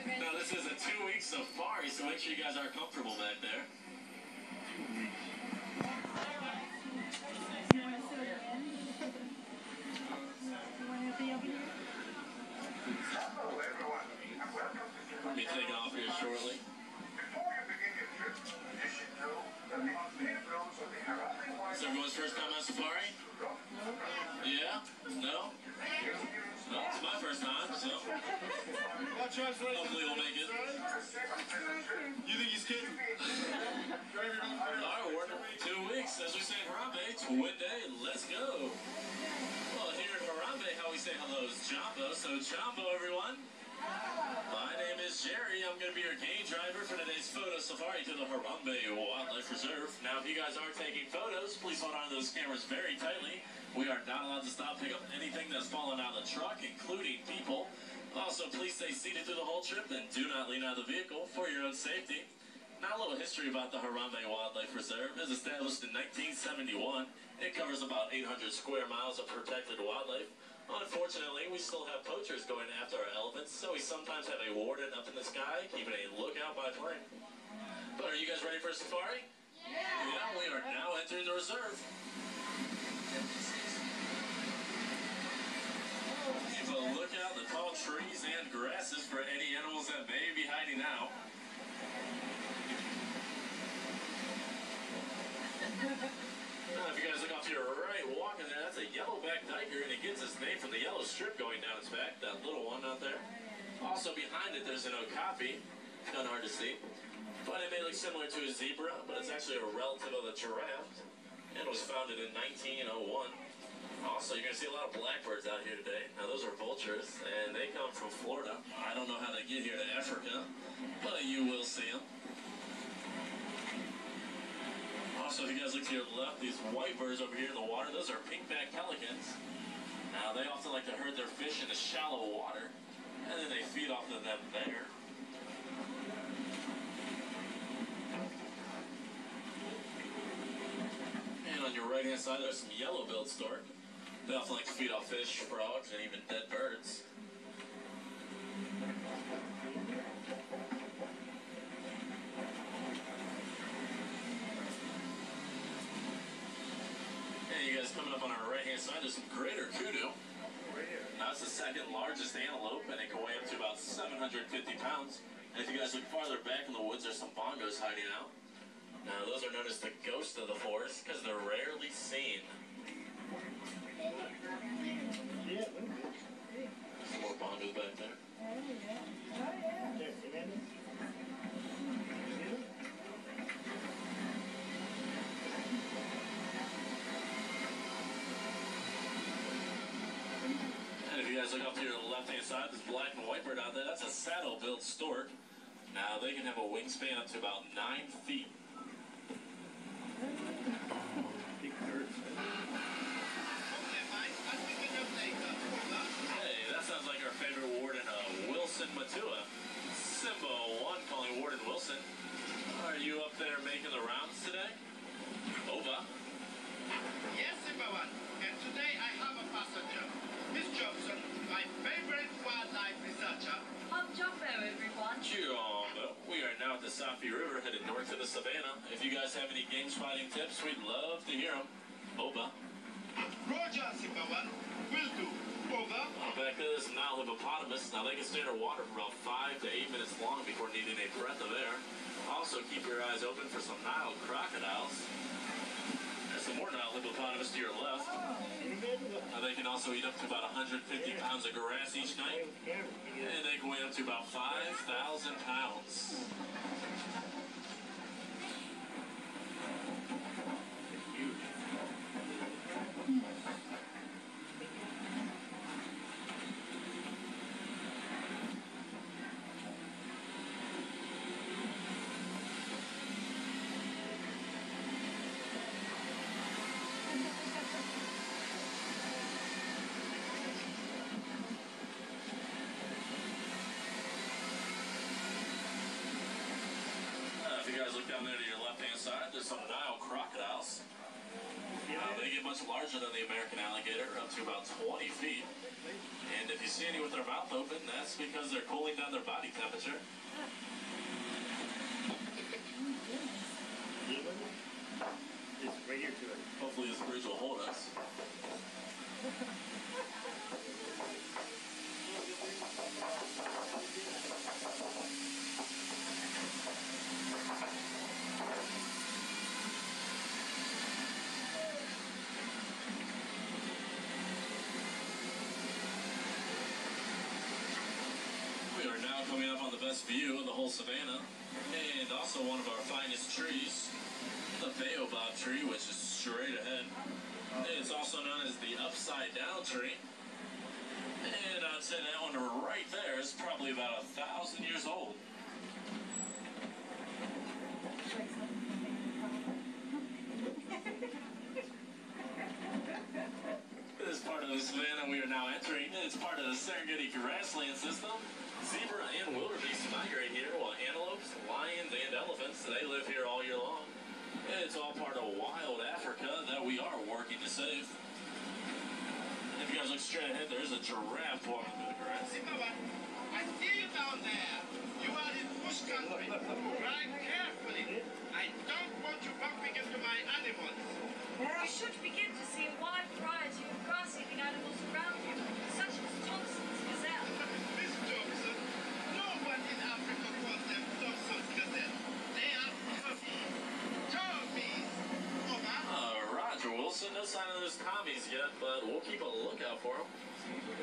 Now this is a 2-week safari, so make sure you guys are comfortable back there. We'll be taking off here shortly. Is everyone's first time on safari? Yeah? No? No, it's my first time, so hopefully we'll make it. You think he's kidding? Alright, we're 2 weeks, as we say in Harambe, Twin Day, let's go. Well, here in Harambe, how we say hello is Jumbo, so Jumbo, everyone. My name is Jerry. I'm going to be your game driver for today's photo safari to the Harambe Wildlife Reserve. Now, if you guys are taking photos, please hold on to those cameras very tightly. We are not allowed to stop, pick up anything that's fallen out of the truck, including people. Also, please stay seated through the whole trip and do not lean out of the vehicle for your own safety. Now, a little history about the Harambe Wildlife Reserve. It was established in 1971. It covers about 800 square miles of protected wildlife. Unfortunately, we still have poachers going after our elephants, so we sometimes have a warden up in the sky keeping a lookout by plane. But are you guys ready for a safari? Yeah! Yeah, we are now entering the reserve. Keep a lookout at the tall trees and grasses for any animals that may be hiding out. If you guys look off to your right, walking there, that's a yellow-backed tiger, and it gets its name from the yellow strip going down its back, that little one out there. Also behind it, there's an okapi. Kind of hard to see. But it may look similar to a zebra, but it's actually a relative of the giraffe, and was founded in 1901. Also, you're going to see a lot of blackbirds out here today. Now, those are vultures, and they come from Florida. I don't know how they get here to Africa, but you will see them. Also, if you guys look to your left, these white birds over here in the water, those are pink-backed pelicans. Now, they often like to herd their fish in the shallow water, and then they feed off of them there. And on your right-hand side, there's some yellow-billed stork. They often like to feed off fish, frogs, and even dead birds. You guys coming up on our right-hand side, there's some greater kudu. Now, it's the second largest antelope, and it can weigh up to about 750 pounds. And if you guys look farther back in the woods, there's some bongos hiding out. Now, those are known as the ghost of the forest because they're rarely seen. Some more bongos back there. If you guys look up to your left-hand side, this black and white bird out there, that's a saddle-billed stork. Now, they can have a wingspan up to about 9 feet. Hey, that sounds like our favorite warden, Wilson Matua. Simbo 1 calling Warden Wilson. Are you up there making the rounds today? Over. Yes, Simbo 1. And today I have a passenger. Miss Johnson, my favorite wildlife researcher. I'm Jumbo, everyone. Jumbo. We are now at the Safi River, headed north to the Savannah. If you guys have any game spotting tips, we'd love to hear them. Over. Roger, Simba 1. Will do. Over. Back to this Nile hippopotamus. Now, they can stay underwater for about 5 to 8 minutes long before needing a breath of air. Also, keep your eyes open for some Nile crocodiles. There's some more Nile hippopotamus to your left. They can also eat up to about 150 pounds of grass each night, and they can weigh up to about 5,000 pounds. If you guys look down there to your left-hand side, there's some Nile crocodiles. They get much larger than the American alligator, up to about 20 feet. And if you see any with their mouth open, that's because they're cooling down their body temperature. temperature. It's right here to it. Hopefully this bridge will hold us. We are now coming up on the best view of the whole Savannah, and also one of our finest trees, the baobab tree, which is straight ahead. It's also known as the upside down tree, and I'd say that one right there is probably about 1,000 years old. This part of the Savannah we are now entering, it's part of the Serengeti grassland system. Zebra and wildebeest migrate here, while antelopes, lions, and elephants, they live here all year long. It's all part of wild Africa that we are working to save. And if you guys look straight ahead, there's a giraffe walking through the grass. I see you down there. You are in bush country. Drive carefully. I don't want you bumping into my animals. You should begin to see a wide variety of grass-eating animals around you, such as Johnson's gazelle. Miss Johnson, no one in Africa calls them Johnson's gazelle. They are puppies. Tobies. Over. Roger Wilson, no sign of those commies yet, but we'll keep a lookout for them.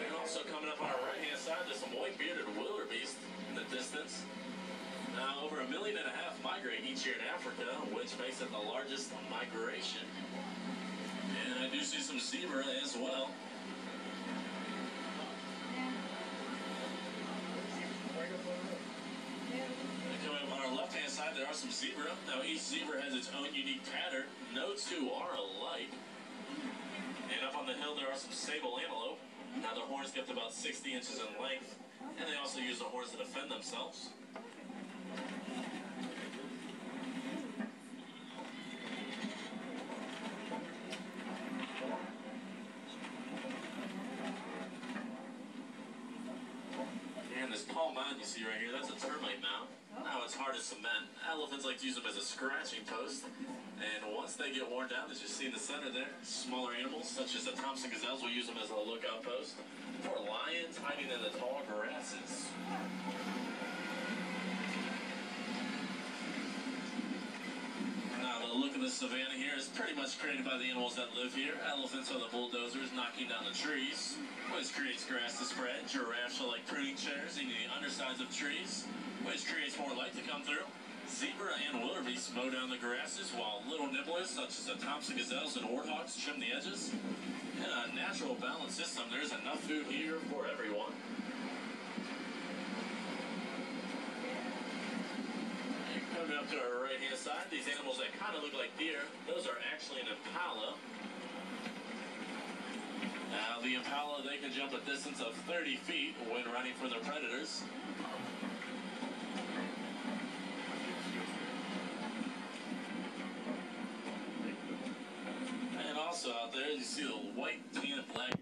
And also coming up on our right-hand side, there's some white-bearded wildebeest in the distance. Now, over 1.5 million migrate each year in Africa, which makes it the largest migration. And I do see some zebra as well. And coming up on our left-hand side, there are some zebra. Now, each zebra has its own unique pattern. No two are alike. And up on the hill, there are some sable antelope. Now, their horns get to about 60 inches in length, and they also use the horns to defend themselves. And this tall mound you see right here, that's a termite mound. Now, it's hard to cement. Elephants like to use them as a scratching post. And once they get worn down, as you see in the center there, smaller animals, such as the Thompson gazelles, will use them as a lookout post. Or lions hiding in the tall grasses. Now, the look of the savannah here is pretty much created by the animals that live here. Elephants are the bulldozers knocking down the trees, which creates grass to spread. Giraffes are like pruning chairs eating the undersides of trees, which creates more light to come through. Zebra and wildebeest mow down the grasses, while little nibblers such as the Thompson gazelles and warthogs trim the edges. In a natural balanced system, there's enough food here for everyone. And coming up to our right-hand side, these animals that kind of look like deer, those are actually an impala. Now, the impala, they can jump a distance of 30 feet when running for their predators. Also out there, you see the white, tan, and black